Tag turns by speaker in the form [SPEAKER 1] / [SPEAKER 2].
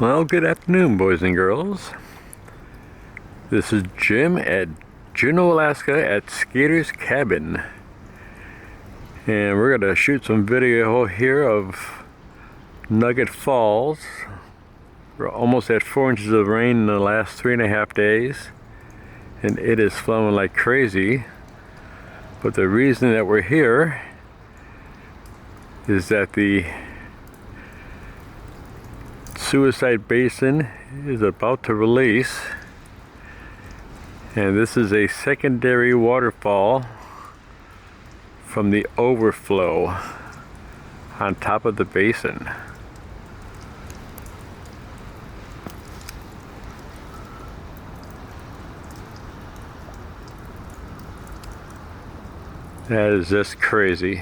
[SPEAKER 1] Well, good afternoon, boys and girls. This is Jim at Juneau, Alaska at Skater's Cabin. And we're going to shoot some video here of Nugget Falls. We're almost at 4 inches of rain in the last 3.5 days. And it is flowing like crazy. But the reason that we're here is that the Suicide Basin is about to release, and this is a secondary waterfall from the overflow on top of the basin. That is just crazy.